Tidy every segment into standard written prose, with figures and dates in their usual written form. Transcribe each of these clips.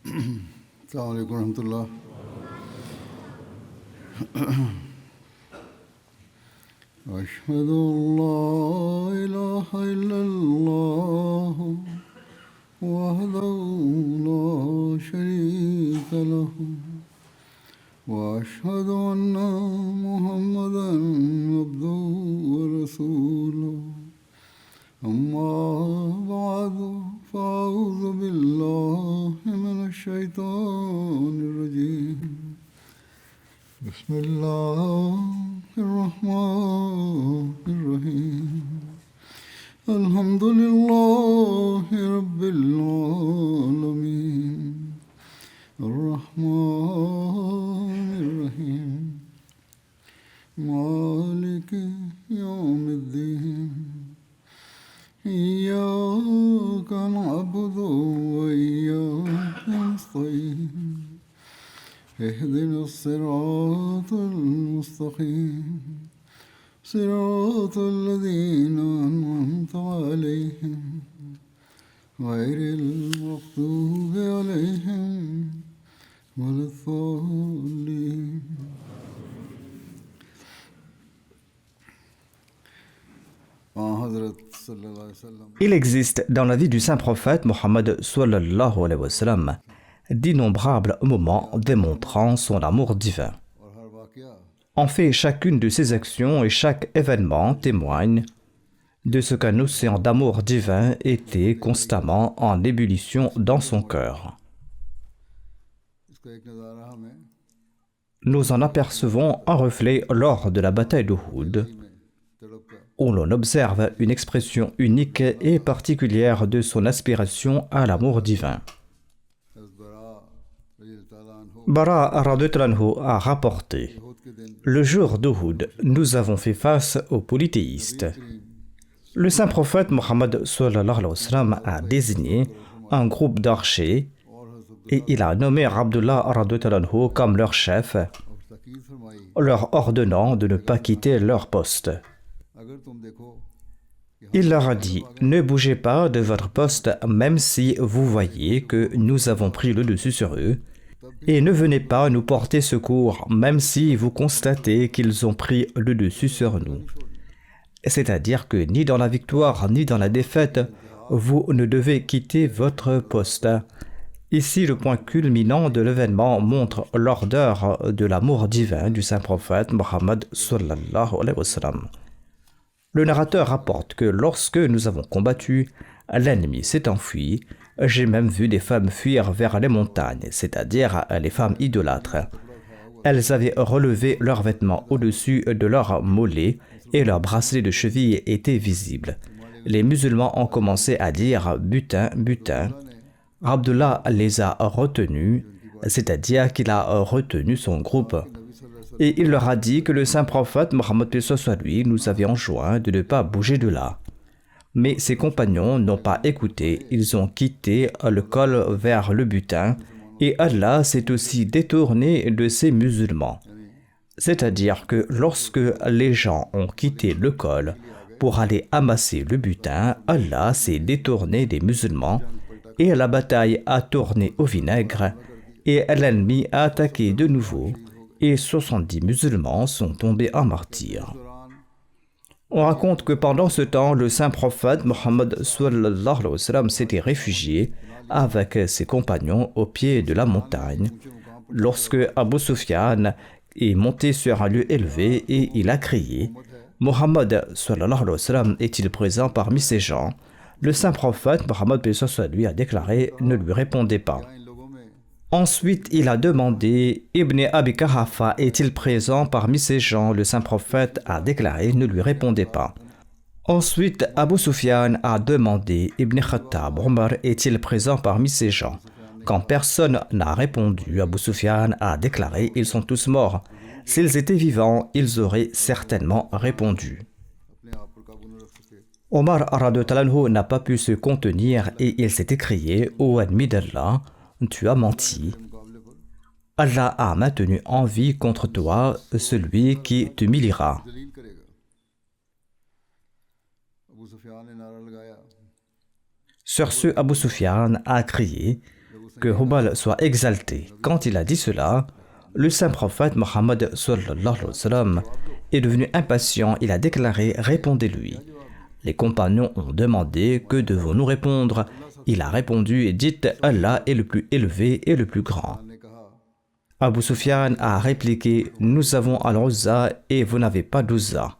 السلام عليكم ورحمة الله. أشهد أن لا إله إلا الله وحده لا شريك له وأشهد أن محمدا عبده ورسوله أما بعد فأعوذ بالله من الشيطان الرجيم بسم الله الرحمن الرحيم الحمد لله رب العالمين الرحمن الرحيم مالك يوم الدين إياك نعبد وإياك نستعين اهدنا الصراط المستقيم صراط الذين أنعمت عليهم غير المغضوب عليهم ولا الضالين. Il existe dans la vie du saint prophète Mohammed sallallahu alayhi wa sallam d'innombrables moments démontrant son amour divin. En fait, chacune de ses actions et chaque événement témoigne de ce qu'un océan d'amour divin était constamment en ébullition dans son cœur. Nous en apercevons un reflet lors de la bataille d'Uhud, où l'on observe une expression unique et particulière de son aspiration à l'amour divin. Bara radhiyallahu anhu a rapporté: le jour d'Uhud, nous avons fait face aux polythéistes. Le saint prophète Mohammed sallallahu alayhi wa sallam a désigné un groupe d'archers et il a nommé Abdullah radhiyallahu anhu comme leur chef, leur ordonnant de ne pas quitter leur poste. Il leur a dit: ne bougez pas de votre poste même si vous voyez que nous avons pris le dessus sur eux, et ne venez pas nous porter secours même si vous constatez qu'ils ont pris le dessus sur nous. C'est-à-dire que ni dans la victoire ni dans la défaite, vous ne devez quitter votre poste. Ici, le point culminant de l'événement montre l'ardeur de l'amour divin du saint prophète Mohammed sallallahu alayhi wa sallam. Le narrateur rapporte que lorsque nous avons combattu, l'ennemi s'est enfui. J'ai même vu des femmes fuir vers les montagnes, c'est-à-dire les femmes idolâtres. Elles avaient relevé leurs vêtements au-dessus de leurs mollets et leurs bracelets de cheville étaient visibles. Les musulmans ont commencé à dire « butin, butin ». Abdullah les a retenus, c'est-à-dire qu'il a retenu son groupe. Et il leur a dit que le saint prophète Mohammed lui nous avait enjoint de ne pas bouger de là. Mais ses compagnons n'ont pas écouté, ils ont quitté le col vers le butin et Allah s'est aussi détourné de ces musulmans. C'est-à-dire que lorsque les gens ont quitté le col pour aller amasser le butin, Allah s'est détourné des musulmans et la bataille a tourné au vinaigre et l'ennemi a attaqué de nouveau et 70 musulmans sont tombés en martyrs. On raconte que pendant ce temps, le saint prophète Mohammed sallallahu alayhi wa sallam s'était réfugié avec ses compagnons au pied de la montagne lorsque Abu Sufyan est monté sur un lieu élevé et il a crié: Mohammed sallallahu alayhi wa sallam est-il présent parmi ces gens? Le saint prophète Mohammed lui a déclaré: ne lui répondez pas. Ensuite, il a demandé: Ibn Abi Quhafa est-il présent parmi ces gens? Le saint prophète a déclaré: ne lui répondez pas. Ensuite, Abu Sufyan a demandé: Ibn Khattab, Omar est-il présent parmi ces gens? Quand personne n'a répondu, Abu Sufyan a déclaré: ils sont tous morts. S'ils étaient vivants, ils auraient certainement répondu. Omar radhiyallahu anhu n'a pas pu se contenir et il s'est écrié: ô ennemi d'Allah, tu as menti. Allah a maintenu en vie contre toi celui qui t'humiliera. Sur ce, Abu Sufyan a crié: que Hubal soit exalté. Quand il a dit cela, le saint prophète Mohammed sallallahu alayhi wa sallam est devenu impatient. Il a déclaré: répondez-lui. Les compagnons ont demandé: que devons-nous répondre? Il a répondu: dites, Allah est le plus élevé et le plus grand. Abu Sufyan a répliqué: nous avons Al-Uzza et vous n'avez pas d'Uzza.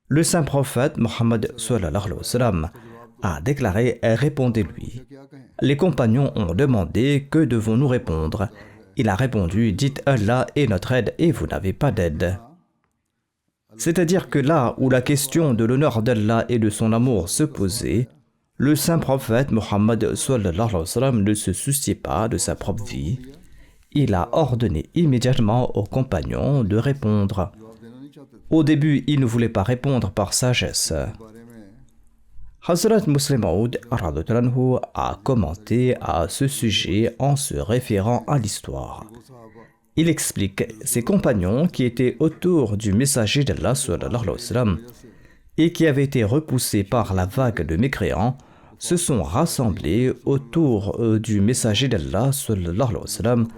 Le saint prophète Mohammed sallallahu alayhi wa sallam a déclaré: répondez-lui. Les compagnons ont demandé: que devons-nous répondre? Il a répondu: dites, Allah est notre aide et vous n'avez pas d'aide. C'est-à-dire que là où la question de l'honneur d'Allah et de son amour se posait, le saint prophète Mohammed sallallahu alayhi wa sallam ne se souciait pas de sa propre vie. Il a ordonné immédiatement aux compagnons de répondre. Au début, il ne voulait pas répondre par sagesse. Hazrat Muslim Maud a commenté à ce sujet en se référant à l'histoire. Il explique: ses compagnons qui étaient autour du messager d'Allah sallallahu alayhi wa sallam et qui avaient été repoussés par la vague de mécréants se sont rassemblés autour du messager d'Allah sallallahu alayhi wa sallam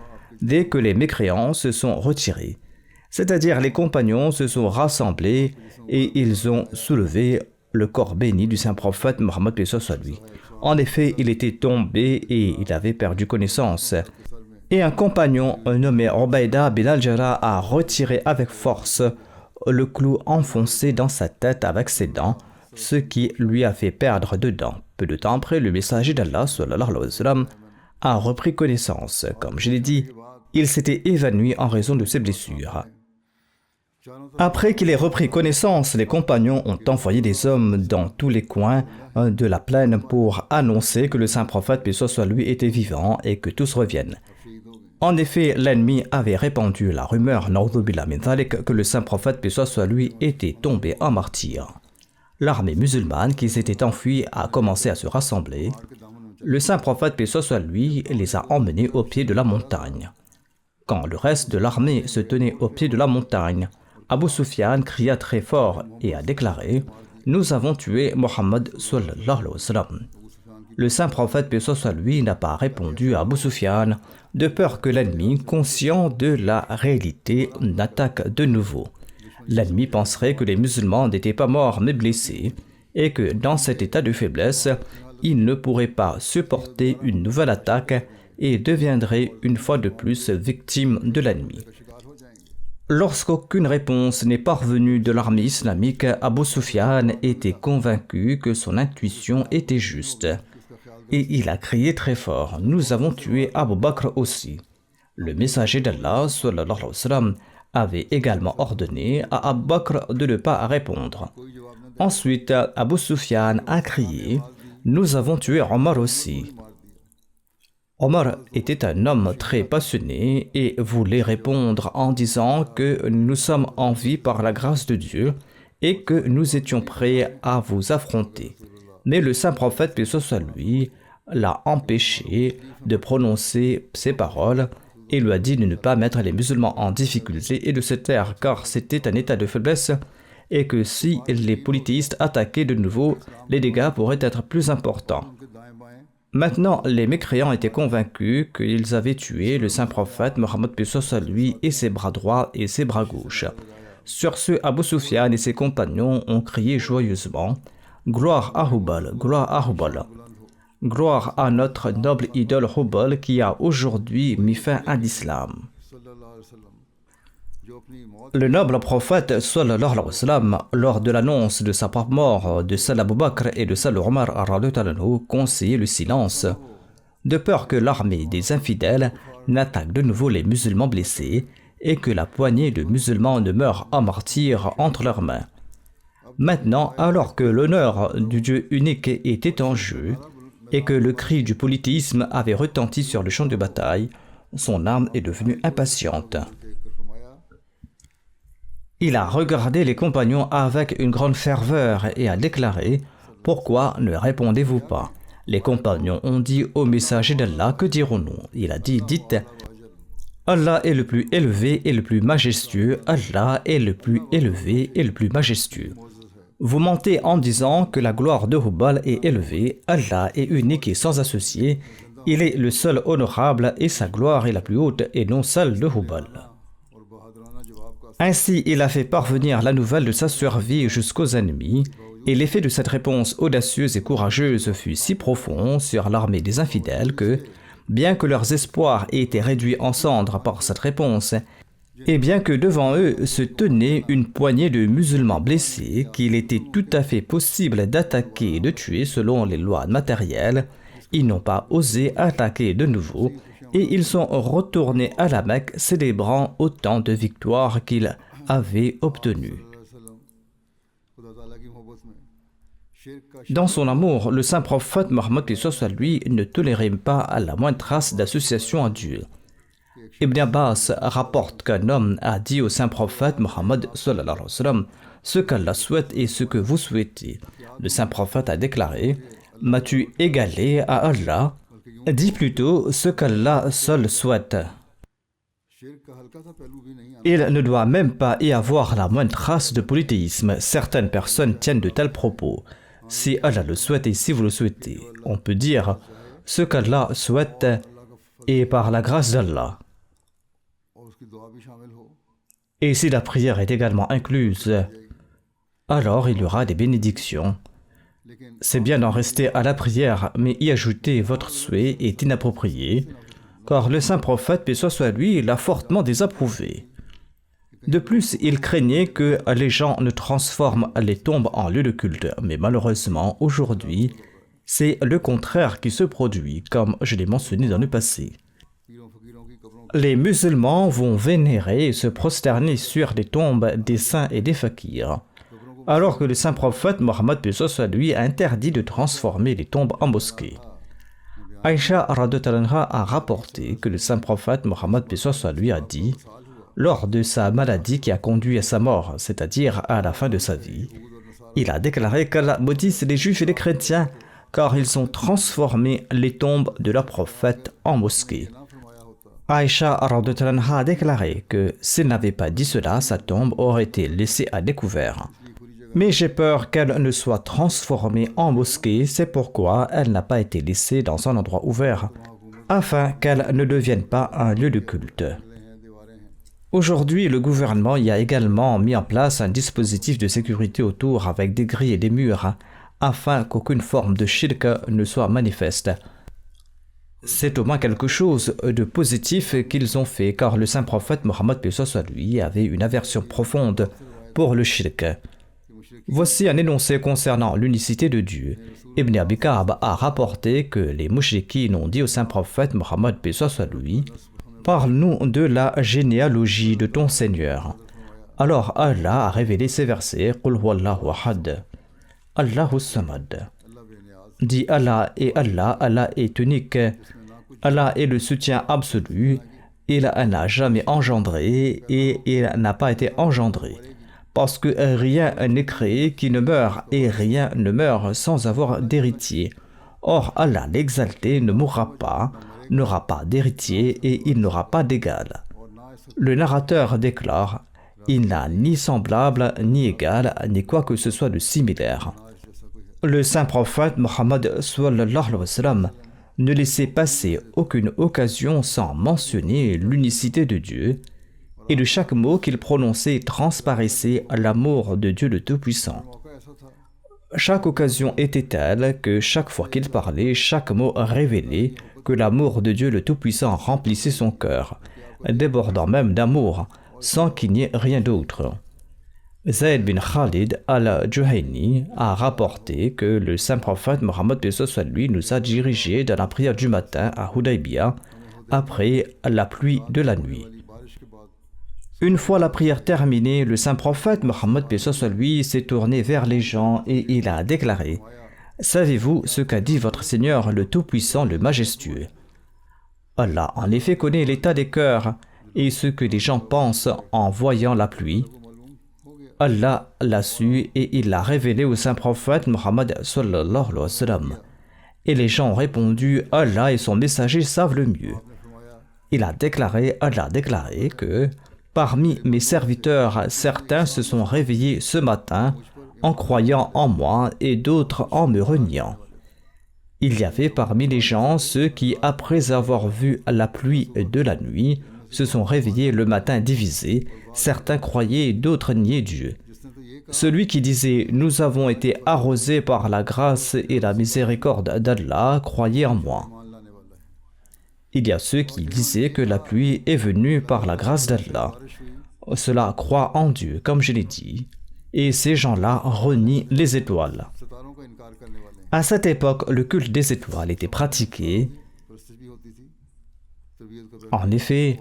dès que les mécréants se sont retirés. C'est-à-dire, les compagnons se sont rassemblés et ils ont soulevé le corps béni du saint prophète Mohammed paix soit lui. En effet, il était tombé et il avait perdu connaissance. Et un compagnon nommé Ubayda bin al-Jarrah a retiré avec force le clou enfoncé dans sa tête avec ses dents, ce qui lui a fait perdre deux dents. Peu de temps après, le messager d'Allah sallallahu alayhi wa sallam a repris connaissance. Comme je l'ai dit, il s'était évanoui en raison de ses blessures. Après qu'il ait repris connaissance, les compagnons ont envoyé des hommes dans tous les coins de la plaine pour annoncer que le saint prophète paix soit lui était vivant et que tous reviennent. En effet, l'ennemi avait répandu la rumeur que le saint prophète paix soit lui était tombé en martyr. L'armée musulmane qui s'était enfuie a commencé à se rassembler. Le saint prophète paix soit lui les a emmenés au pied de la montagne. Quand le reste de l'armée se tenait au pied de la montagne, Abu Sufyan cria très fort et a déclaré: nous avons tué Mohammed sallallahu alayhi wa sallam. Le saint prophète paix soit lui n'a pas répondu à Abu Sufyan de peur que l'ennemi, conscient de la réalité, n'attaque de nouveau. L'ennemi penserait que les musulmans n'étaient pas morts mais blessés et que dans cet état de faiblesse, il ne pourrait pas supporter une nouvelle attaque et deviendrait une fois de plus victime de l'ennemi. Lorsqu'aucune réponse n'est parvenue de l'armée islamique, Abu Sufyan était convaincu que son intuition était juste. Et il a crié très fort: nous avons tué Abu Bakr aussi. Le messager d'Allah sallallahu alayhi wa sallam avait également ordonné à Abu Bakr de ne pas répondre. Ensuite, Abu Sufyan a crié: nous avons tué Omar aussi. Omar était un homme très passionné et voulait répondre en disant que nous sommes en vie par la grâce de Dieu et que nous étions prêts à vous affronter. Mais le saint prophète paix soit lui l'a empêché de prononcer ces paroles et lui a dit de ne pas mettre les musulmans en difficulté et de se taire, car c'était un état de faiblesse et que si les polythéistes attaquaient de nouveau, les dégâts pourraient être plus importants. Maintenant, les mécréants étaient convaincus qu'ils avaient tué le saint prophète Mohammed paix soit lui et ses bras droits et ses bras gauches. Sur ce, Abu Sufyan et ses compagnons ont crié joyeusement: gloire à Hubal, gloire à Hubal. Gloire à notre noble idole Hubal qui a aujourd'hui mis fin à l'islam. Le noble prophète sallallahu alayhi wa sallam, lors de l'annonce de sa propre mort de Salah Abu Bakr et de Salah Omar, conseillait le silence, de peur que l'armée des infidèles n'attaque de nouveau les musulmans blessés et que la poignée de musulmans ne meure en martyrs entre leurs mains. Maintenant, alors que l'honneur du Dieu unique était en jeu et que le cri du polythéisme avait retenti sur le champ de bataille, son âme est devenue impatiente. Il a regardé les compagnons avec une grande ferveur et a déclaré: pourquoi ne répondez-vous pas? Les compagnons ont dit au messager d'Allah: que dirons-nous? Il a dit: dites, Allah est le plus élevé et le plus majestueux, Allah est le plus élevé et le plus majestueux. Vous mentez en disant que la gloire de Hubal est élevée, Allah est unique et sans associé, Il est le seul honorable et sa gloire est la plus haute et non celle de Hubal. Ainsi, il a fait parvenir la nouvelle de sa survie jusqu'aux ennemis, et l'effet de cette réponse audacieuse et courageuse fut si profond sur l'armée des infidèles que, bien que leurs espoirs aient été réduits en cendres par cette réponse, et bien que devant eux se tenait une poignée de musulmans blessés qu'il était tout à fait possible d'attaquer et de tuer selon les lois matérielles, ils n'ont pas osé attaquer de nouveau et ils sont retournés à la Mecque célébrant autant de victoires qu'ils avaient obtenues. Dans son amour, le saint prophète Mohammed lui ne tolérait pas à la moindre trace d'association à Dieu. Ibn Abbas rapporte qu'un homme a dit au saint prophète Mohammed ce qu'Allah souhaite et ce que vous souhaitez. Le saint prophète a déclaré: m'as-tu égalé à Allah? Dis plutôt ce qu'Allah seul souhaite. Il ne doit même pas y avoir la moindre trace de polythéisme. Certaines personnes tiennent de tels propos. Si Allah le souhaite et si vous le souhaitez, on peut dire ce qu'Allah souhaite et par la grâce d'Allah. Et si la prière est également incluse, alors il y aura des bénédictions. C'est bien d'en rester à la prière, mais y ajouter votre souhait est inapproprié, car le saint prophète, paix soit lui, l'a fortement désapprouvé. De plus, il craignait que les gens ne transforment les tombes en lieux de culte, mais malheureusement, aujourd'hui, c'est le contraire qui se produit, comme je l'ai mentionné dans le passé. Les musulmans vont vénérer et se prosterner sur les tombes des saints et des fakirs, alors que le saint prophète Mohammed lui a interdit de transformer les tombes en mosquées. Aïcha a rapporté que le saint prophète Mohammed lui a dit, lors de sa maladie qui a conduit à sa mort, c'est-à-dire à la fin de sa vie, il a déclaré qu'Allah maudisse les juifs et les chrétiens, car ils ont transformé les tombes de leur prophète en mosquées. Aïcha a déclaré que s'il n'avait pas dit cela, sa tombe aurait été laissée à découvert. Mais j'ai peur qu'elle ne soit transformée en mosquée, c'est pourquoi elle n'a pas été laissée dans un endroit ouvert, afin qu'elle ne devienne pas un lieu de culte. Aujourd'hui, le gouvernement y a également mis en place un dispositif de sécurité autour avec des grilles et des murs, afin qu'aucune forme de shirk ne soit manifeste. C'est au moins quelque chose de positif qu'ils ont fait, car le saint prophète Mohammed lui avait une aversion profonde pour le shirk. Voici un énoncé concernant l'unicité de Dieu. Ibn Abi Ka'b a rapporté que les mouchriquines ont dit au saint prophète Mohammed lui: parle-nous de la généalogie de ton Seigneur. Alors Allah a révélé ces versets: Qul huwallahu ahad, Allahu samad. Dit Allah et Allah, Allah est unique, Allah est le soutien absolu, il n'a jamais engendré et il n'a pas été engendré. Parce que rien n'est créé qui ne meurt et rien ne meurt sans avoir d'héritier. Or Allah l'exalté ne mourra pas, n'aura pas d'héritier et il n'aura pas d'égal. Le narrateur déclare: il n'a ni semblable, ni égal, ni quoi que ce soit de similaire. Le saint prophète Mohammed ne laissait passer aucune occasion sans mentionner l'unicité de Dieu, et de chaque mot qu'il prononçait transparaissait l'amour de Dieu le Tout-Puissant. Chaque occasion était telle que chaque fois qu'il parlait, chaque mot révélait que l'amour de Dieu le Tout-Puissant remplissait son cœur, débordant même d'amour, sans qu'il n'y ait rien d'autre. Zayd bin Khalid al-Juhayni a rapporté que le saint prophète Mohammed lui nous a dirigés dans la prière du matin à Hudaybiyah après la pluie de la nuit. Une fois la prière terminée, le saint prophète Mohammed lui s'est tourné vers les gens et il a déclaré: savez-vous ce qu'a dit votre Seigneur le Tout-Puissant, le Majestueux? Allah en effet connaît l'état des cœurs et ce que les gens pensent en voyant la pluie. Allah l'a su et il l'a révélé au saint prophète Mohammed sallallahu alayhi wa sallam. Et les gens ont répondu: Allah et son messager savent le mieux. Allah a déclaré que parmi mes serviteurs, certains se sont réveillés ce matin en croyant en moi et d'autres en me reniant. Il y avait parmi les gens ceux qui, après avoir vu la pluie de la nuit, se sont réveillés le matin divisés. Certains croyaient, d'autres niaient Dieu. Celui qui disait « Nous avons été arrosés par la grâce et la miséricorde d'Allah » croyait en moi. Il y a ceux qui disaient que la pluie est venue par la grâce d'Allah. Cela croit en Dieu, comme je l'ai dit. Et ces gens-là renient les étoiles. À cette époque, le culte des étoiles était pratiqué. En effet,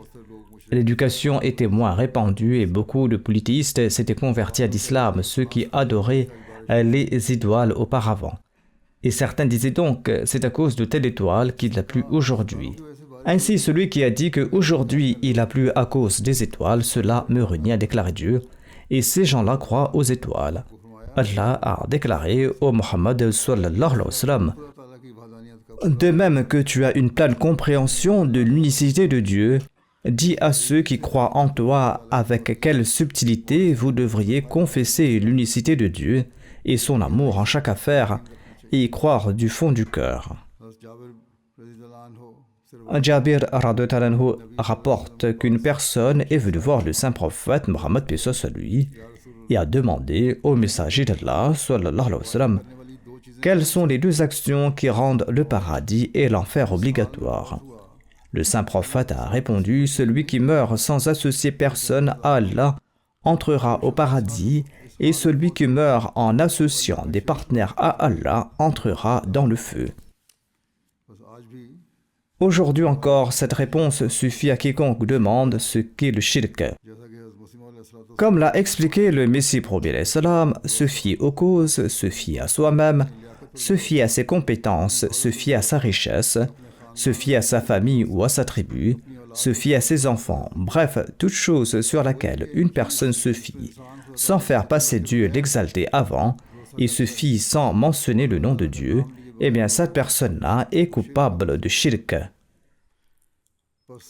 l'éducation était moins répandue et beaucoup de polythéistes s'étaient convertis à l'islam, ceux qui adoraient les étoiles auparavant. Et certains disaient donc, c'est à cause de telle étoile qu'il a plu aujourd'hui. Ainsi, celui qui a dit qu'aujourd'hui il a plu à cause des étoiles, cela me renie, a déclaré Dieu. Et ces gens-là croient aux étoiles. Allah a déclaré au Muhammad sallallahu alayhi wa sallam, de même que tu as une pleine compréhension de l'unicité de Dieu, dis à ceux qui croient en toi avec quelle subtilité vous devriez confesser l'unicité de Dieu et son amour en chaque affaire et y croire du fond du cœur. Jabir radhiyallahu anhu rapporte qu'une personne est venue voir le saint prophète Mohammed paix soit sur lui et a demandé au messager d'Allah sallallahu alayhi wa sallam quelles sont les deux actions qui rendent le paradis et l'enfer obligatoires. Le saint prophète a répondu, celui qui meurt sans associer personne à Allah entrera au paradis et celui qui meurt en associant des partenaires à Allah entrera dans le feu. Aujourd'hui encore, cette réponse suffit à quiconque demande ce qu'est le shirk. Comme l'a expliqué le Messie prophète salam, se fier aux causes, se fier à soi-même, se fier à ses compétences, se fier à sa richesse, se fier à sa famille ou à sa tribu, se fier à ses enfants, bref, toute chose sur laquelle une personne se fie, sans faire passer Dieu l'exalté avant, et se fie sans mentionner le nom de Dieu, eh bien cette personne-là est coupable de shirk.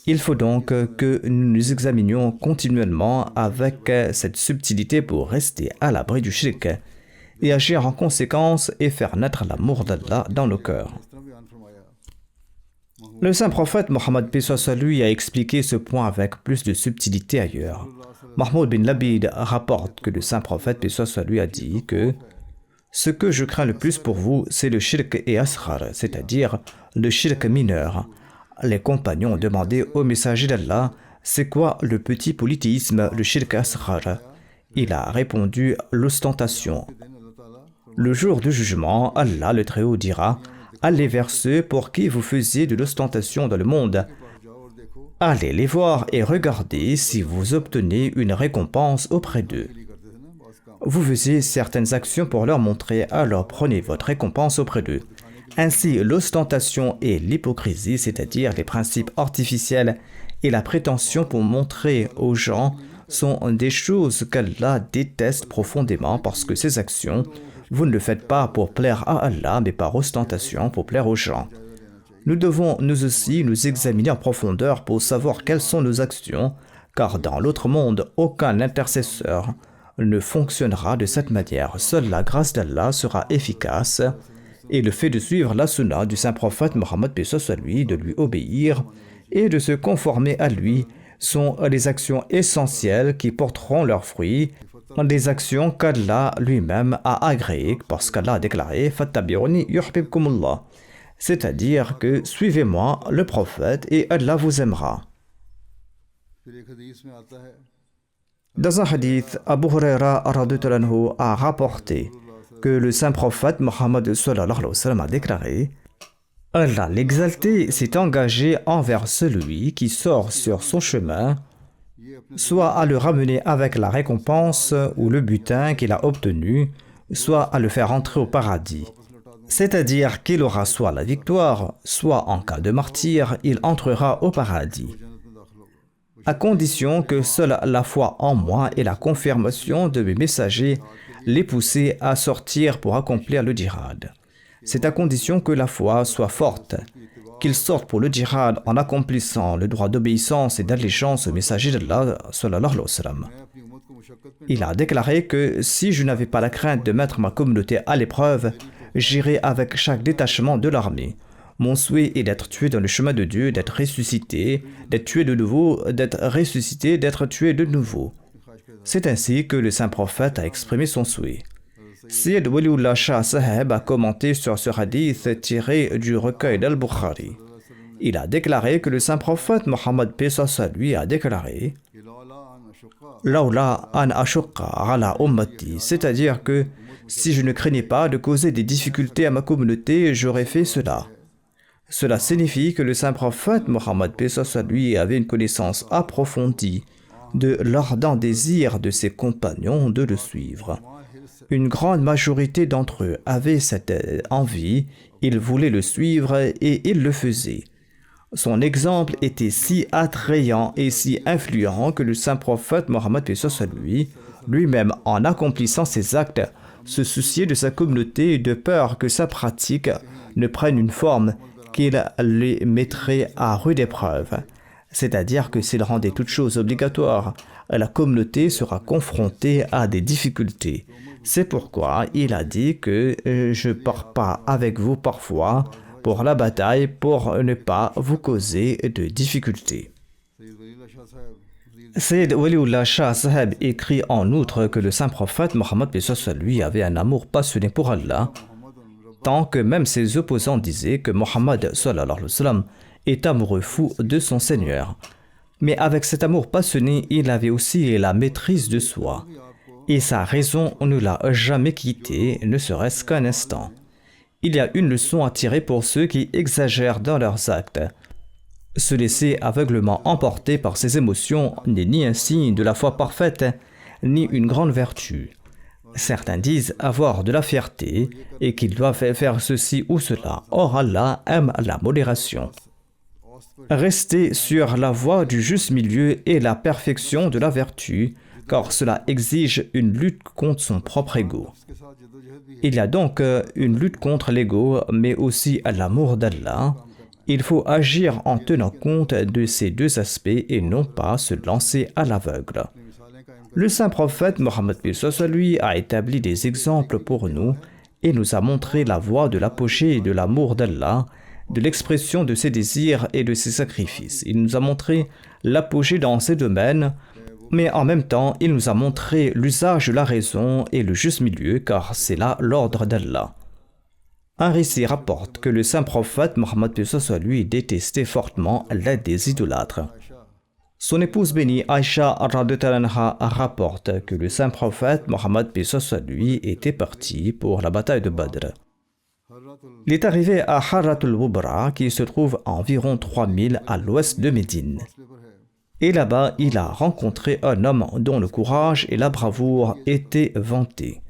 Il faut donc que nous nous examinions continuellement avec cette subtilité pour rester à l'abri du shirk et agir en conséquence et faire naître l'amour d'Allah dans nos cœurs. Le saint prophète Mohammed paix soit sur lui a expliqué ce point avec plus de subtilité ailleurs. Mahmoud bin Labid rapporte que le saint prophète paix soit sur lui a dit que ce que je crains le plus pour vous, c'est le shirk et asghar, c'est-à-dire le shirk mineur. Les compagnons ont demandé au messager d'Allah, c'est quoi le petit polythéisme, le shirk asghar? Il a répondu, l'ostentation. Le jour du jugement, Allah le Très-Haut dira, allez vers ceux pour qui vous faisiez de l'ostentation dans le monde. Allez les voir et regardez si vous obtenez une récompense auprès d'eux. Vous faisiez certaines actions pour leur montrer, alors prenez votre récompense auprès d'eux. Ainsi, l'ostentation et l'hypocrisie, c'est-à-dire les principes artificiels et la prétention pour montrer aux gens, sont des choses qu'Allah déteste profondément parce que ces actions, vous ne le faites pas pour plaire à Allah, mais par ostentation pour plaire aux gens. Nous devons nous aussi nous examiner en profondeur pour savoir quelles sont nos actions, car dans l'autre monde, aucun intercesseur ne fonctionnera de cette manière. Seule la grâce d'Allah sera efficace et le fait de suivre la sunna du saint prophète Mohammed paix soit sur lui, de lui obéir et de se conformer à lui sont les actions essentielles qui porteront leurs fruits, des actions qu'Allah lui-même a agréées parce qu'Allah a déclaré « Fattabi'uni yuhbibkumullah » c'est-à-dire que suivez-moi le prophète et Allah vous aimera. Dans un hadith, Abu Huraira radhiyallahu anhu a rapporté que le saint prophète Mohammed sallallahu alayhi wa sallam a déclaré « Allah l'exalté s'est engagé envers celui qui sort sur son chemin, soit à le ramener avec la récompense ou le butin qu'il a obtenu, soit à le faire entrer au paradis. C'est-à-dire qu'il aura soit la victoire, soit en cas de martyre, il entrera au paradis. À condition que seule la foi en moi et la confirmation de mes messagers les poussent à sortir pour accomplir le djihad. C'est à condition que la foi soit forte, qu'ils sortent pour le djihad en accomplissant le droit d'obéissance et d'allégeance au messager d'Allah sallallahu alayhi wa sallam. Il a déclaré que si je n'avais pas la crainte de mettre ma communauté à l'épreuve, j'irai avec chaque détachement de l'armée. Mon souhait est d'être tué dans le chemin de Dieu, d'être ressuscité, d'être tué de nouveau, d'être ressuscité, d'être tué de nouveau. C'est ainsi que le saint prophète a exprimé son souhait. Sayyid Waliullah Shah Saheb a commenté sur ce hadith tiré du recueil d'Al-Bukhari. Il a déclaré que le saint prophète Mohammed paix soit sur lui a déclaré Laula an ashukka ala ummati, c'est-à-dire que si je ne craignais pas de causer des difficultés à ma communauté, j'aurais fait cela. Cela signifie que le saint prophète Mohammed paix soit sur lui avait une connaissance approfondie de l'ardent désir de ses compagnons de le suivre. Une grande majorité d'entre eux avaient cette envie, ils voulaient le suivre et ils le faisaient. Son exemple était si attrayant et si influent que le saint prophète Mohammed paix soit sur lui, lui-même en accomplissant ses actes, se souciait de sa communauté de peur que sa pratique ne prenne une forme qu'il les mettrait à rude épreuve. C'est-à-dire que s'il rendait toute chose obligatoire, la communauté sera confrontée à des difficultés. C'est pourquoi il a dit que je ne pars pas avec vous parfois pour la bataille pour ne pas vous causer de difficultés. Sayyid Waliullah Shah Saheb écrit en outre que le saint prophète Mohammed paix soit sur lui avait un amour passionné pour Allah, tant que même ses opposants disaient que Mohammed sallallahu alayhi wa sallam est amoureux fou de son Seigneur. Mais avec cet amour passionné, il avait aussi la maîtrise de soi. Et sa raison ne l'a jamais quitté, ne serait-ce qu'un instant. Il y a une leçon à tirer pour ceux qui exagèrent dans leurs actes. Se laisser aveuglement emporter par ses émotions n'est ni un signe de la foi parfaite, ni une grande vertu. Certains disent avoir de la fierté et qu'ils doivent faire ceci ou cela. Or Allah aime la modération. Rester sur la voie du juste milieu est la perfection de la vertu, car cela exige une lutte contre son propre ego. Il y a donc une lutte contre l'ego, mais aussi l'amour d'Allah. Il faut agir en tenant compte de ces deux aspects et non pas se lancer à l'aveugle. Le saint prophète Mohammed paix soit sur lui a établi des exemples pour nous et nous a montré la voie de l'apogée de l'amour d'Allah, de l'expression de ses désirs et de ses sacrifices. Il nous a montré l'apogée dans ces domaines, mais en même temps, il nous a montré l'usage de la raison et le juste milieu, car c'est là l'ordre d'Allah. Un récit rapporte que le saint prophète Mohammed paix soit sur lui détestait fortement l'aide des idolâtres. Son épouse bénie Aïcha radhiyallahu anha rapporte que le saint prophète Mohammed paix soit sur lui était parti pour la bataille de Badr. Il est arrivé à Harratul Wubra qui se trouve à environ 3000 à l'ouest de Médine. Et là-bas, il a rencontré un homme dont le courage et la bravoure étaient vantés.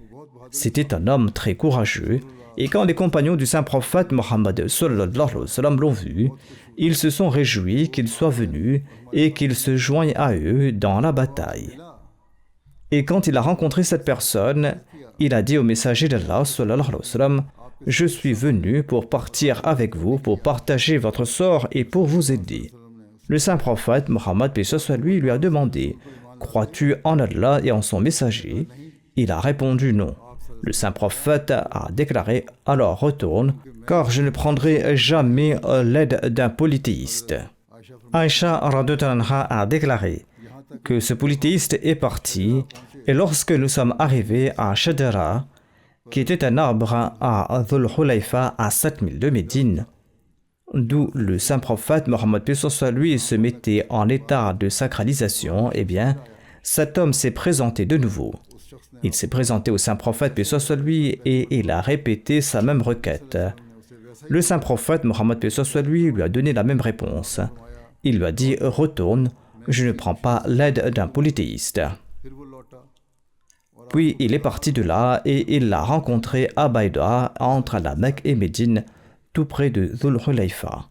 C'était un homme très courageux, et quand les compagnons du saint prophète Mohammed sallallahu alayhi wa sallam l'ont vu, ils se sont réjouis qu'il soit venu et qu'il se joigne à eux dans la bataille. Et quand il a rencontré cette personne, il a dit au messager d'Allah sallallahu alayhi wa sallam, « Je suis venu pour partir avec vous, pour partager votre sort et pour vous aider. » Le saint prophète Mohammed paix soit sur lui lui a demandé « Crois-tu en Allah et en son messager ?» Il a répondu non. Le saint prophète a déclaré « Alors retourne, car je ne prendrai jamais l'aide d'un polythéiste. » Aïcha radhiyallahu anha a déclaré que ce polythéiste est parti et lorsque nous sommes arrivés à Shadara, qui était un arbre à Dhul Hulayfa à 7000 de Médine, d'où le saint prophète Mohammed paix soit sur lui se mettait en état de sacralisation, eh bien, cet homme s'est présenté de nouveau. Il s'est présenté au saint prophète paix soit sur lui et il a répété sa même requête. Le saint prophète Mohammed paix soit sur lui a donné la même réponse. Il lui a dit « Retourne, je ne prends pas l'aide d'un polythéiste. » Puis il est parti de là et il l'a rencontré à Baïda, entre la Mecque et Médine, tout près de Dhul Hulayfa.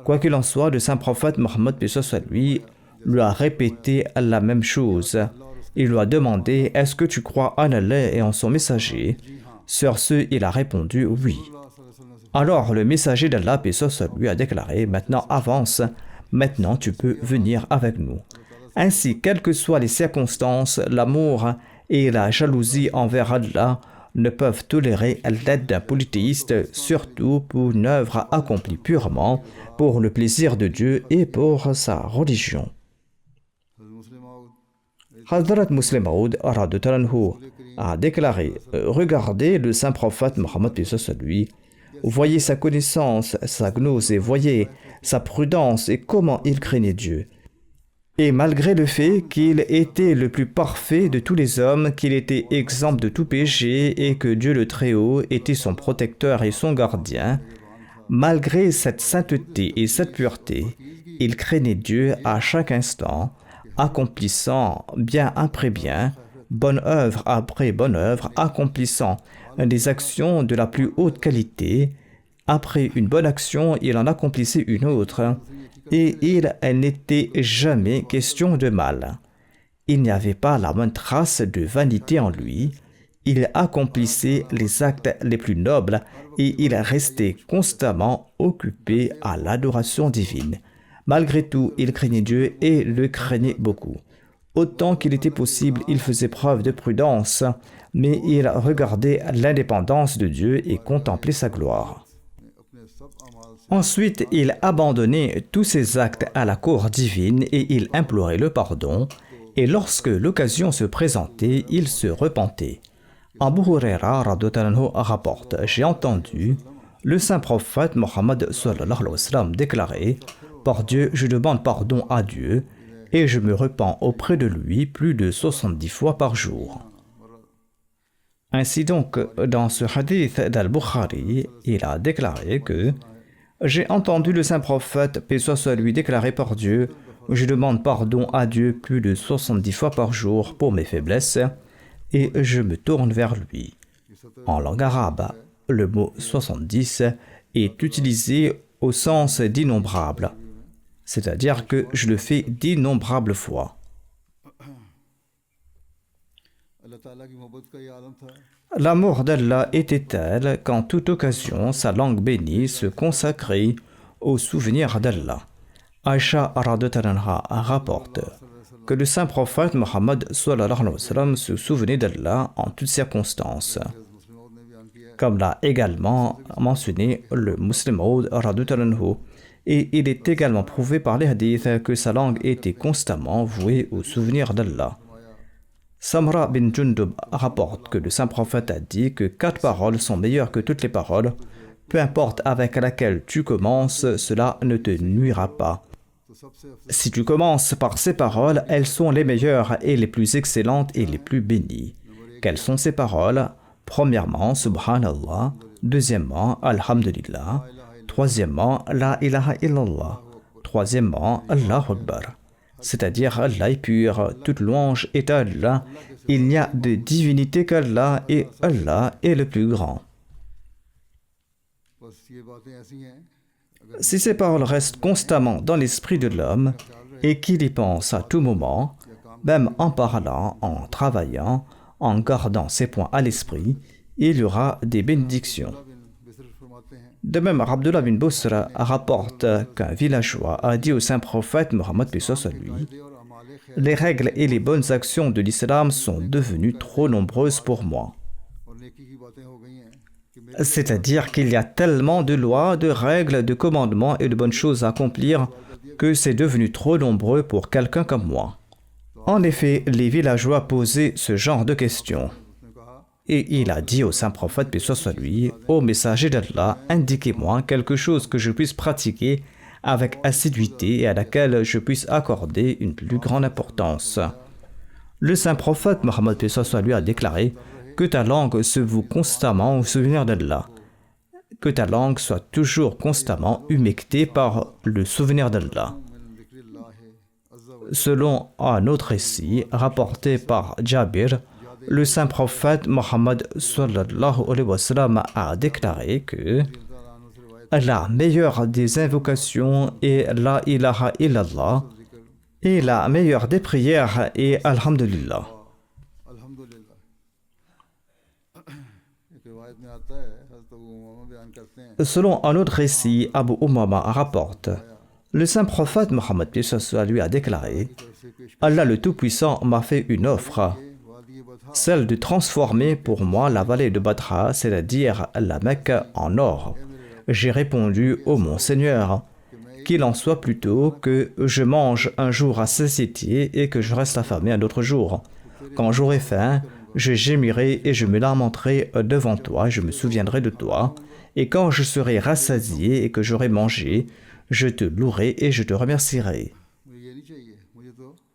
Quoi qu'il en soit, le saint prophète Mohammed paix soit sur lui a répété la même chose. Il lui a demandé « Est-ce que tu crois en Allah et en son messager ?» Sur ce, il a répondu « Oui. » Alors le messager d'Allah paix soit sur lui a déclaré « Maintenant avance, maintenant tu peux venir avec nous. » Ainsi, quelles que soient les circonstances, l'amour et la jalousie envers Allah ne peuvent tolérer l'aide d'un polythéiste, surtout pour une œuvre accomplie purement pour le plaisir de Dieu et pour sa religion. Hazrat Muslim Maud a déclaré « Regardez le saint prophète Mohammed lui, voyez sa connaissance, sa gnose et voyez sa prudence et comment il craignait Dieu. Et malgré le fait qu'il était le plus parfait de tous les hommes, qu'il était exempt de tout péché et que Dieu le Très-Haut était son protecteur et son gardien, malgré cette sainteté et cette pureté, il craignait Dieu à chaque instant, accomplissant bien après bien, bonne œuvre après bonne œuvre, accomplissant des actions de la plus haute qualité. Après une bonne action, il en accomplissait une autre, et il n'était jamais question de mal. Il n'y avait pas la moindre trace de vanité en lui. Il accomplissait les actes les plus nobles et il restait constamment occupé à l'adoration divine. Malgré tout, il craignait Dieu et le craignait beaucoup. Autant qu'il était possible, il faisait preuve de prudence, mais il regardait l'indépendance de Dieu et contemplait sa gloire. Ensuite, il abandonnait tous ses actes à la cour divine et il implorait le pardon, et lorsque l'occasion se présentait, il se repentait. Abu Huraira rapporte « J'ai entendu le saint prophète Mohammed déclarer « Par Dieu, je demande pardon à Dieu et je me repens auprès de lui plus de 70 fois par jour. » Ainsi donc, dans ce hadith d'Al-Bukhari, il a déclaré que « J'ai entendu le saint prophète, paix soit sur lui, déclarer par Dieu, je demande pardon à Dieu plus de 70 fois par jour pour mes faiblesses, et je me tourne vers lui. » En langue arabe, le mot 70 est utilisé au sens d'innombrable, c'est-à-dire que je le fais d'innombrables fois. L'amour d'Allah était tel qu'en toute occasion, sa langue bénie se consacrait au souvenir d'Allah. Aïcha rapporte que le saint prophète Mohammed se souvenait d'Allah en toutes circonstances. Comme l'a également mentionné le Muslim Maud, et il est également prouvé par les hadiths que sa langue était constamment vouée au souvenir d'Allah. Samra bin Jundub rapporte que le saint prophète a dit que 4 paroles sont meilleures que toutes les paroles. Peu importe avec laquelle tu commences, cela ne te nuira pas. Si tu commences par ces paroles, elles sont les meilleures et les plus excellentes et les plus bénies. Quelles sont ces paroles? Premièrement, Subhanallah. Deuxièmement, Alhamdulillah. Troisièmement, La ilaha illallah. Troisièmement, Allahu Akbar. C'est-à-dire Allah est pur, toute louange est à Allah, il n'y a de divinité qu'Allah et Allah est le plus grand. Si ces paroles restent constamment dans l'esprit de l'homme et qu'il y pense à tout moment, même en parlant, en travaillant, en gardant ces points à l'esprit, il y aura des bénédictions. De même, Abdullah bin Busra rapporte qu'un villageois a dit au saint prophète Mohammed lui, « Les règles et les bonnes actions de l'islam sont devenues trop nombreuses pour moi. » C'est-à-dire qu'il y a tellement de lois, de règles, de commandements et de bonnes choses à accomplir que c'est devenu trop nombreux pour quelqu'un comme moi. En effet, les villageois posaient ce genre de questions. Et il a dit au saint prophète, paix soit sur lui, « Ô messager d'Allah, indiquez-moi quelque chose que je puisse pratiquer avec assiduité et à laquelle je puisse accorder une plus grande importance. » Le saint prophète Mohammed, paix soit sur lui, a déclaré « Que ta langue se voue constamment au souvenir d'Allah. Que ta langue soit toujours constamment humectée par le souvenir d'Allah. » Selon un autre récit rapporté par Jabir, le saint prophète Mohammed a déclaré que la meilleure des invocations est la ilaha illallah et la meilleure des prières est alhamdulillah. Selon un autre récit, Abu Umama rapporte, le saint prophète Mohammed lui a déclaré, Allah le Tout-Puissant m'a fait une offre. celle de transformer pour moi la vallée de Badra, c'est-à-dire la Mecque, en or. J'ai répondu, ô mon Seigneur, qu'il en soit plutôt que je mange un jour à satiété et que je reste affamé un autre jour. Quand j'aurai faim, je gémirai et je me lamenterai devant toi, je me souviendrai de toi. Et quand je serai rassasié et que j'aurai mangé, je te louerai et je te remercierai.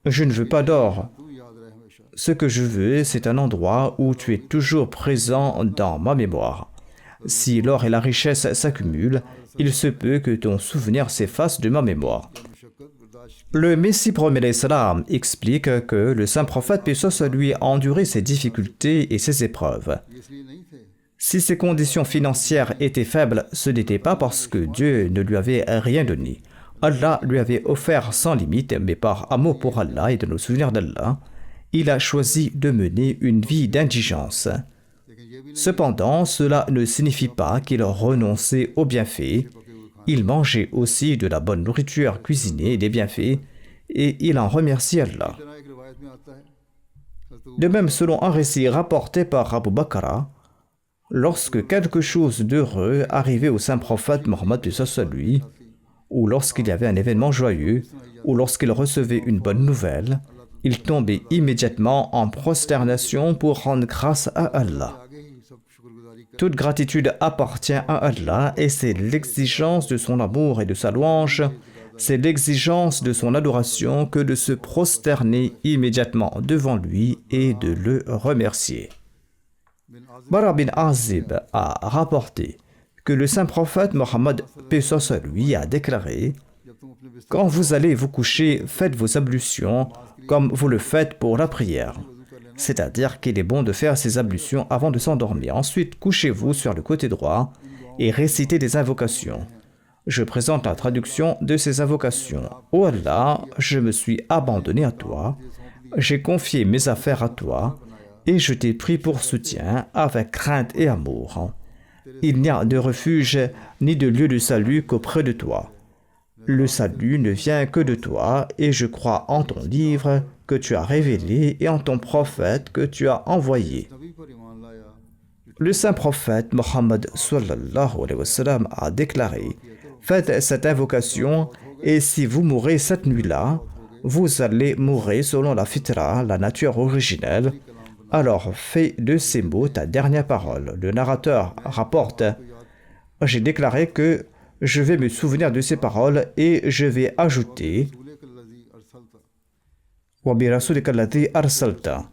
Je ne veux pas d'or. Ce que je veux, c'est un endroit où tu es toujours présent dans ma mémoire. Si l'or et la richesse s'accumulent, il se peut que ton souvenir s'efface de ma mémoire. Le Messie promet salam explique que le saint prophète paix soit sur lui a enduré ses difficultés et ses épreuves. Si ses conditions financières étaient faibles, ce n'était pas parce que Dieu ne lui avait rien donné. Allah lui avait offert sans limite, mais par amour pour Allah et de nos souvenirs d'Allah, il a choisi de mener une vie d'indigence. Cependant, cela ne signifie pas qu'il renonçait aux bienfaits. Il mangeait aussi de la bonne nourriture cuisinée et des bienfaits, et il en remercie Allah. De même, selon un récit rapporté par Abu Bakr, lorsque quelque chose d'heureux arrivait au saint prophète Mohammed lui, ou lorsqu'il y avait un événement joyeux, ou lorsqu'il recevait une bonne nouvelle, il tombait immédiatement en prosternation pour rendre grâce à Allah. Toute gratitude appartient à Allah et c'est l'exigence de son amour et de sa louange, c'est l'exigence de son adoration que de se prosterner immédiatement devant lui et de le remercier. Bara bin Azib a rapporté que le saint prophète Mohammed paix soit sur lui a déclaré « Quand vous allez vous coucher, faites vos ablutions comme vous le faites pour la prière. » C'est-à-dire qu'il est bon de faire ses ablutions avant de s'endormir. Ensuite, couchez-vous sur le côté droit et récitez des invocations. Je présente la traduction de ces invocations. « Ô Allah, je me suis abandonné à toi, j'ai confié mes affaires à toi, et je t'ai pris pour soutien avec crainte et amour. Il n'y a de refuge ni de lieu de salut qu'auprès de toi. Le salut ne vient que de toi, et je crois en ton livre que tu as révélé et en ton prophète que tu as envoyé. » Le saint prophète Mohammed a déclaré « Faites cette invocation, et si vous mourrez cette nuit-là, vous allez mourir selon la fitra, la nature originelle. Alors fais de ces mots ta dernière parole. » Le narrateur rapporte « J'ai déclaré que je vais me souvenir de ces paroles et je vais ajouter « Wa bi rasulika alladhi arsalta »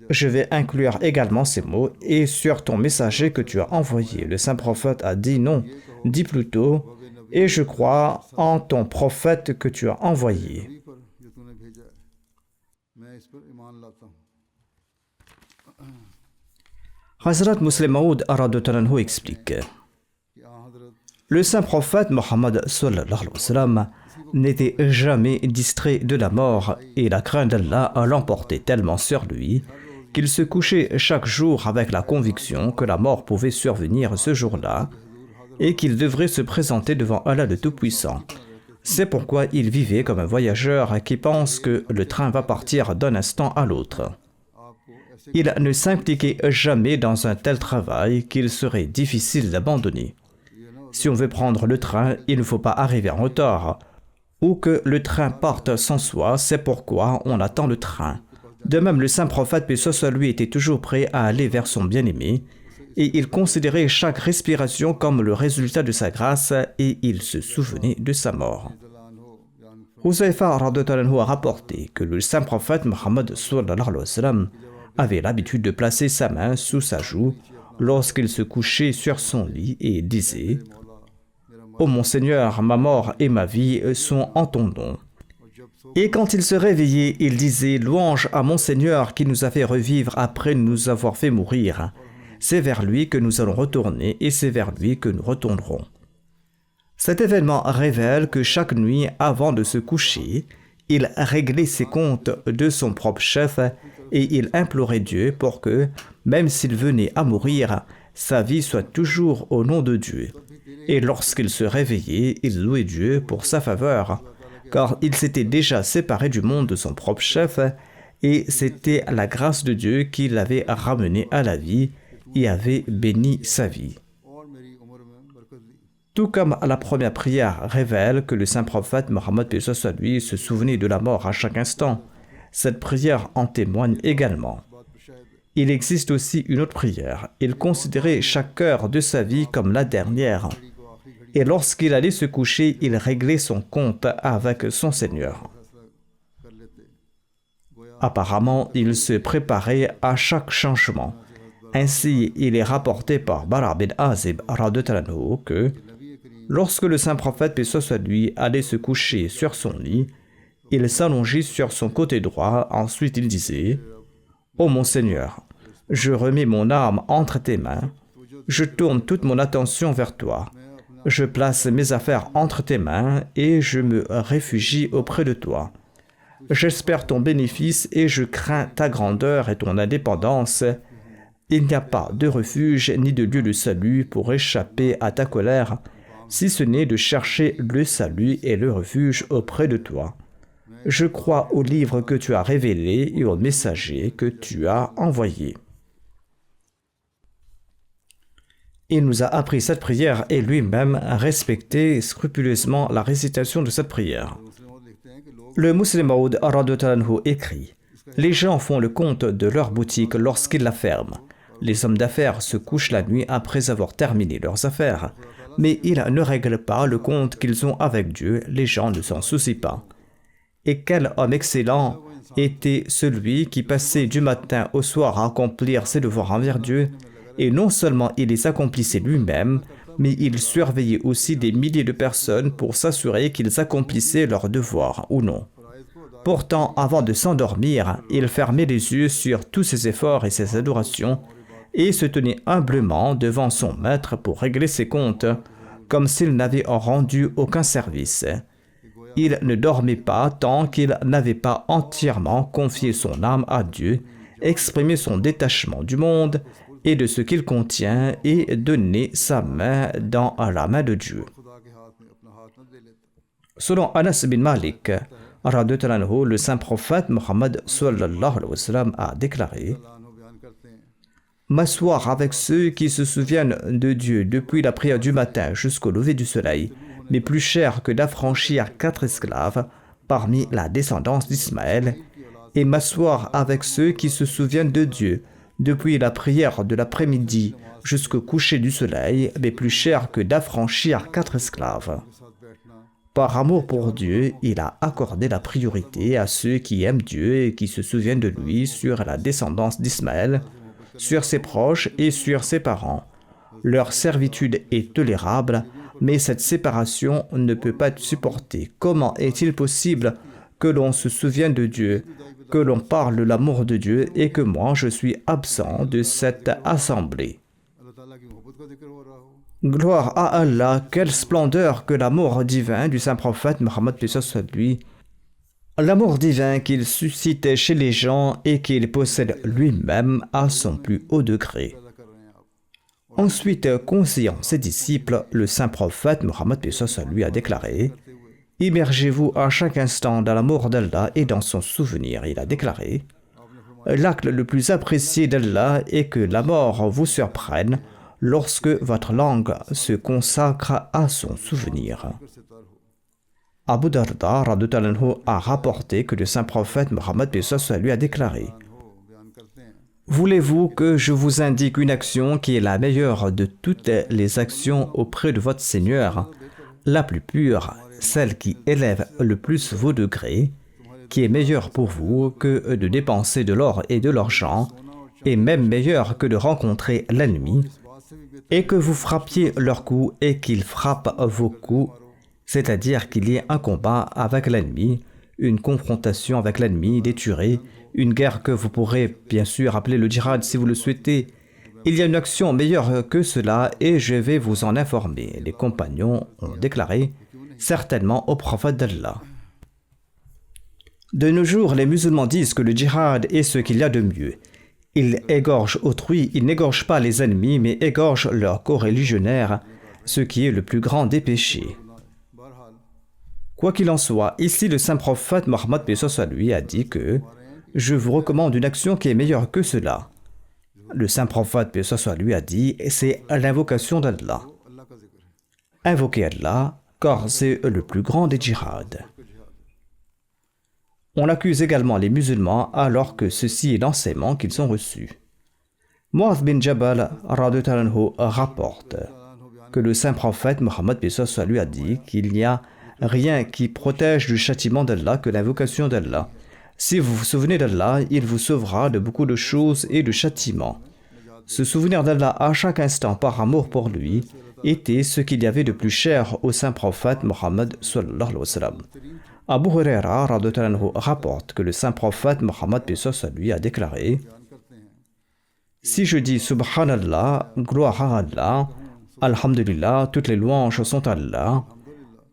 Je vais inclure également ces mots « et sur ton messager que tu as envoyé ». Le saint prophète a dit « Non, dis plutôt « et je crois en ton prophète que tu as envoyé ». Hazrat Muslim Maud Aradutalanhu explique le saint prophète Mohammed n'était jamais distrait de la mort et la crainte d'Allah l'emportait tellement sur lui qu'il se couchait chaque jour avec la conviction que la mort pouvait survenir ce jour-là et qu'il devrait se présenter devant Allah le Tout-Puissant. C'est pourquoi il vivait comme un voyageur qui pense que le train va partir d'un instant à l'autre. Il ne s'impliquait jamais dans un tel travail qu'il serait difficile d'abandonner. Si on veut prendre le train, il ne faut pas arriver en retard, ou que le train parte sans soi, c'est pourquoi on attend le train. De même, le saint prophète paix soit sur lui était toujours prêt à aller vers son bien-aimé, et il considérait chaque respiration comme le résultat de sa grâce, et il se souvenait de sa mort. Huzaifa a rapporté que le saint prophète Mohammed avait l'habitude de placer sa main sous sa joue lorsqu'il se couchait sur son lit et disait « Ô mon Seigneur, ma mort et ma vie sont en ton nom. » Et quand il se réveillait, il disait « Louange à mon Seigneur qui nous a fait revivre après nous avoir fait mourir. C'est vers lui que nous allons retourner et c'est vers lui que nous retournerons. » Cet événement révèle que chaque nuit, avant de se coucher, il réglait ses comptes de son propre chef et il implorait Dieu pour que, même s'il venait à mourir, sa vie soit toujours au nom de Dieu. Et lorsqu'il se réveillait, il louait Dieu pour sa faveur, car il s'était déjà séparé du monde de son propre chef et c'était la grâce de Dieu qui l'avait ramené à la vie et avait béni sa vie. Tout comme la première prière révèle que le saint prophète Mohammed paix soit lui se souvenait de la mort à chaque instant, cette prière en témoigne également. Il existe aussi une autre prière. Il considérait chaque heure de sa vie comme la dernière. Et lorsqu'il allait se coucher, il réglait son compte avec son Seigneur. Apparemment, il se préparait à chaque changement. Ainsi, il est rapporté par Bara bin Azib que lorsque le saint prophète paix soit lui allait se coucher sur son lit, il s'allongeait sur son côté droit, ensuite il disait « Ô mon Seigneur, je remets mon âme entre tes mains, je tourne toute mon attention vers toi, je place mes affaires entre tes mains et je me réfugie auprès de toi. J'espère ton bénéfice et je crains ta grandeur et ton indépendance. Il n'y a pas de refuge ni de lieu de salut pour échapper à ta colère, si ce n'est de chercher le salut et le refuge auprès de toi. Je crois au livre que tu as révélé et au messager que tu as envoyé. » Il nous a appris cette prière et lui-même a respecté scrupuleusement la récitation de cette prière. Le Muslim Maud écrit « Les gens font le compte de leur boutique lorsqu'ils la ferment. Les hommes d'affaires se couchent la nuit après avoir terminé leurs affaires, mais ils ne règlent pas le compte qu'ils ont avec Dieu, les gens ne s'en soucient pas. Et quel homme excellent était celui qui passait du matin au soir à accomplir ses devoirs envers Dieu, et non seulement il les accomplissait lui-même, mais il surveillait aussi des milliers de personnes pour s'assurer qu'ils accomplissaient leurs devoirs ou non. Pourtant, avant de s'endormir, il fermait les yeux sur tous ses efforts et ses adorations et se tenait humblement devant son maître pour régler ses comptes, comme s'il n'avait rendu aucun service. Il ne dormait pas tant qu'il n'avait pas entièrement confié son âme à Dieu, exprimé son détachement du monde et de ce qu'il contient et donné sa main dans la main de Dieu. Selon Anas bin Malik, le saint prophète Mohammed a déclaré « M'asseoir avec ceux qui se souviennent de Dieu depuis la prière du matin jusqu'au lever du soleil, mais plus cher que d'affranchir 4 esclaves parmi la descendance d'Ismaël, et m'asseoir avec ceux qui se souviennent de Dieu depuis la prière de l'après-midi jusqu'au coucher du soleil, mais plus cher que d'affranchir 4 esclaves. » Par amour pour Dieu, il a accordé la priorité à ceux qui aiment Dieu et qui se souviennent de lui sur la descendance d'Ismaël, sur ses proches et sur ses parents. Leur servitude est tolérable, mais cette séparation ne peut pas être supportée. Comment est-il possible que l'on se souvienne de Dieu, que l'on parle de l'amour de Dieu et que moi je suis absent de cette assemblée? Gloire à Allah, quelle splendeur que l'amour divin du saint prophète Mohammed lui, l'amour divin qu'il suscite chez les gens et qu'il possède lui-même à son plus haut degré. Ensuite, conseillant ses disciples, le saint prophète Mohammed lui a déclaré « Immergez-vous à chaque instant dans l'amour d'Allah et dans son souvenir. » Il a déclaré « L'acte le plus apprécié d'Allah est que la mort vous surprenne lorsque votre langue se consacre à son souvenir. » Abu Darda a rapporté que le saint prophète Mohammed lui a déclaré « Voulez-vous que je vous indique une action qui est la meilleure de toutes les actions auprès de votre Seigneur, la plus pure, celle qui élève le plus vos degrés, qui est meilleure pour vous que de dépenser de l'or et de l'argent, et même meilleure que de rencontrer l'ennemi, et que vous frappiez leurs coups et qu'ils frappent vos coups, c'est-à-dire qu'il y ait un combat avec l'ennemi, une confrontation avec l'ennemi, des tueries, une guerre que vous pourrez bien sûr appeler le djihad si vous le souhaitez. Il y a une action meilleure que cela et je vais vous en informer. » Les compagnons ont déclaré « Certainement au prophète d'Allah. » De nos jours, les musulmans disent que le djihad est ce qu'il y a de mieux. Ils égorgent autrui, ils n'égorgent pas les ennemis, mais égorgent leurs coreligionnaires, ce qui est le plus grand des péchés. Quoi qu'il en soit, ici le saint prophète Mohammed lui a dit que je vous recommande une action qui est meilleure que cela. Le saint prophète, paix soit sur lui, a dit, c'est l'invocation d'Allah. Invoquez Allah, car c'est le plus grand des djihad. On accuse également les musulmans alors que ceci est l'enseignement qu'ils ont reçu. Mu'adh bin Jabal radhiyallahu anhu rapporte que le saint prophète Mohammed paix soit sur lui a dit qu'il n'y a rien qui protège du châtiment d'Allah que l'invocation d'Allah. Si vous vous souvenez d'Allah, il vous sauvera de beaucoup de choses et de châtiments. Se souvenir d'Allah à chaque instant par amour pour lui était ce qu'il y avait de plus cher au saint prophète Mohammed sallallahu alayhi wa sallam. Abu Huraira radhiyallahu anhu rapporte que le saint prophète Mohammed paix soit sur lui a déclaré: si je dis Subhanallah, gloire à Allah, Alhamdulillah, toutes les louanges sont à Allah,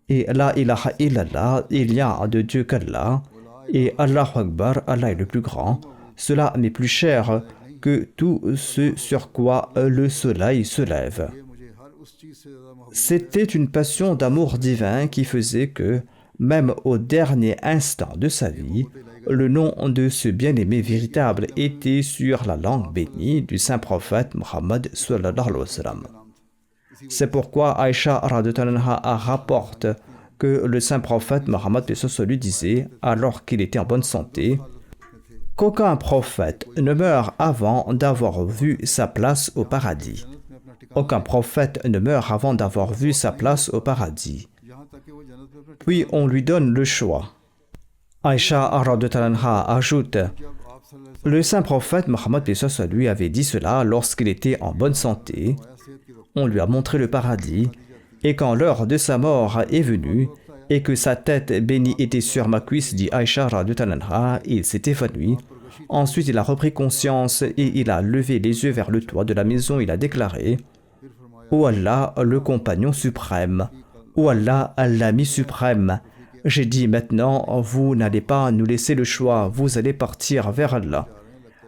et La ilaha illallah, il y a de Dieu qu'Allah, et Allahu Akbar, Allah est le plus grand, cela m'est plus cher que tout ce sur quoi le soleil se lève. C'était une passion d'amour divin qui faisait que, même au dernier instant de sa vie, le nom de ce bien-aimé véritable était sur la langue bénie du saint prophète Mohammed sallallahu alayhi wa sallam. C'est pourquoi Aïcha radhiyallahu anha rapporte que le saint prophète Mohammed lui disait, alors qu'il était en bonne santé, qu'aucun prophète ne meurt avant d'avoir vu sa place au paradis. Aucun prophète ne meurt avant d'avoir vu sa place au paradis. Puis on lui donne le choix. Aïcha radhiyallahu anha ajoute: le saint prophète Mohammed lui avait dit cela lorsqu'il était en bonne santé. On lui a montré le paradis, et quand l'heure de sa mort est venue, et que sa tête bénie était sur ma cuisse, dit Aïcha radhiyallahu anha, il s'est évanoui. Ensuite il a repris conscience et il a levé les yeux vers le toit de la maison. Il a déclaré: ô Allah, le compagnon suprême, ô Allah, l'ami suprême, j'ai dit maintenant, vous n'allez pas nous laisser le choix, vous allez partir vers Allah.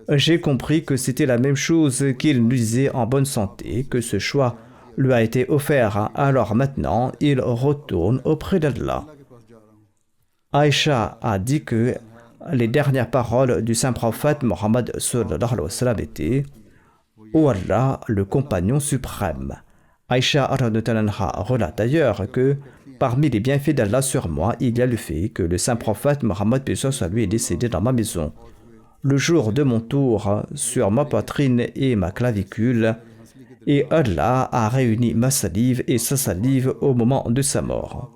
J'ai compris que c'était la même chose qu'il nous disait en bonne santé, que ce choix lui a été offert, alors maintenant il retourne auprès d'Allah. Aïcha a dit que les dernières paroles du saint prophète Mohammed sallallahu alayhi wa sallam étaient: ô Allah, le compagnon suprême. Aïcha radhiyallahu anha relate d'ailleurs que parmi les bienfaits d'Allah sur moi, il y a le fait que le saint prophète Mohammed paix soit sur lui est décédé dans ma maison. Le jour de mon tour, sur ma poitrine et ma clavicule, et Allah a réuni ma salive et sa salive au moment de sa mort.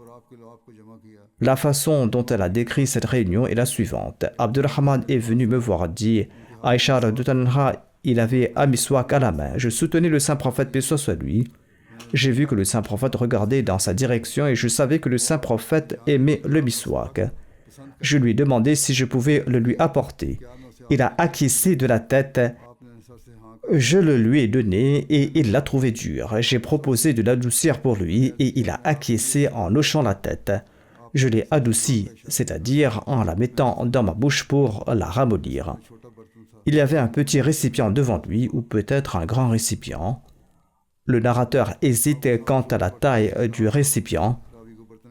La façon dont elle a décrit cette réunion est la suivante. Abdurrahman est venu me voir, dit Aïcha radhiyallahu anha, il avait un miswak à la main. Je soutenais le saint prophète paix soit sur lui. J'ai vu que le saint prophète regardait dans sa direction et je savais que le saint prophète aimait le miswak. Je lui ai demandé si je pouvais le lui apporter. Il a acquiescé de la tête. Je le lui ai donné et il l'a trouvé dur. J'ai proposé de l'adoucir pour lui et il a acquiescé en hochant la tête. Je l'ai adouci, c'est-à-dire en la mettant dans ma bouche pour la ramollir. Il y avait un petit récipient devant lui ou peut-être un grand récipient. Le narrateur hésite quant à la taille du récipient.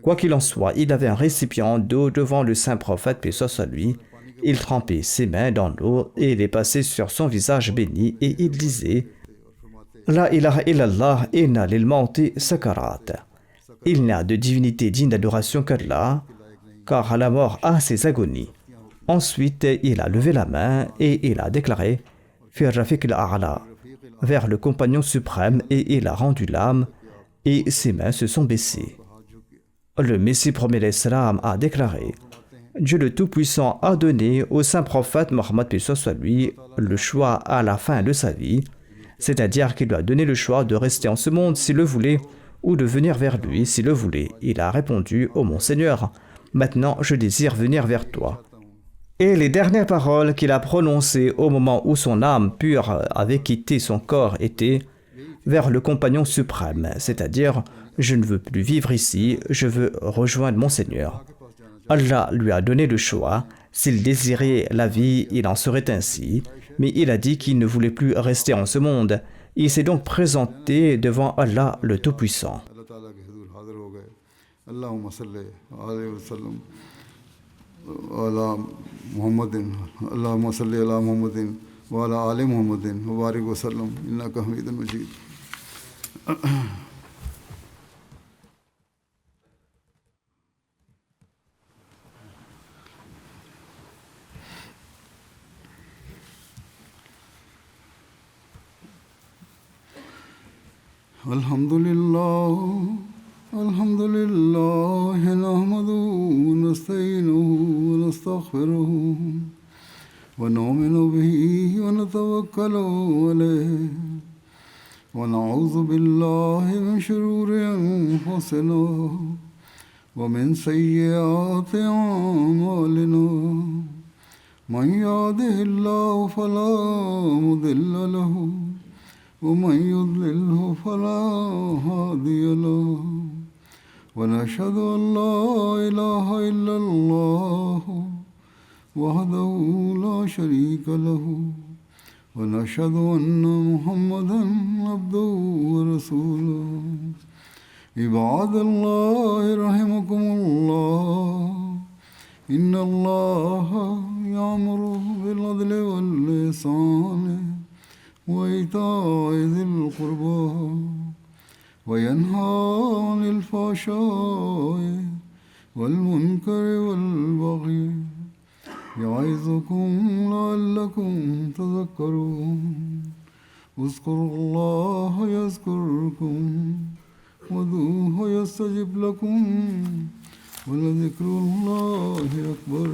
Quoi qu'il en soit, il avait un récipient d'eau devant le saint prophète, paix soit sur lui. Il trempait ses mains dans l'eau et les passait sur son visage béni et il disait: La ilaha illallah inna lil mauti sakarat. Il n'y a de divinité digne d'adoration qu'Allah, car la mort a ses agonies. Ensuite, il a levé la main et il a déclaré: Fir Rafiq al-A'la, vers le compagnon suprême, et il a rendu l'âme et ses mains se sont baissées. Le Messie premier l'Islam a déclaré: Dieu le Tout-Puissant a donné au saint prophète Mohammed paix soit sur lui le choix à la fin de sa vie, c'est-à-dire qu'il lui a donné le choix de rester en ce monde s'il le voulait ou de venir vers lui s'il le voulait. Il a répondu: Ô mon Seigneur, maintenant je désire venir vers toi. Et les dernières paroles qu'il a prononcées au moment où son âme pure avait quitté son corps étaient: vers le compagnon suprême, c'est-à-dire je ne veux plus vivre ici, je veux rejoindre mon Seigneur. Allah lui a donné le choix. S'il désirait la vie, il en serait ainsi. Mais il a dit qu'il ne voulait plus rester en ce monde. Il s'est donc présenté devant Allah le Tout-Puissant. على محمد اللهم صل على محمد وعلى آل محمد وبارك وسلم إنك حميد مجيد. الحمد لله نحمده ونستعينه ونستغفره ونؤمن به ونتوكل عليه ونعوذ بالله من شرور أنفسنا ومن سيئات أعمالنا من يهده الله فلا مضل له ومن يضلله فلا هادي له ونشهد أن لا إله إلا الله وحده لا شريك له ونشهد أن محمدا عبده ورسوله. عباد الله رحمكم الله إن الله يأمر بالعدل والإحسان وإيتاء ذي القربى وينهى عن الفحشاء والمنكر والبغي يعظكم لعلكم تذكرون. اذكروا الله يذكركم وادعوه يستجب لكم ولذكر الله أكبر.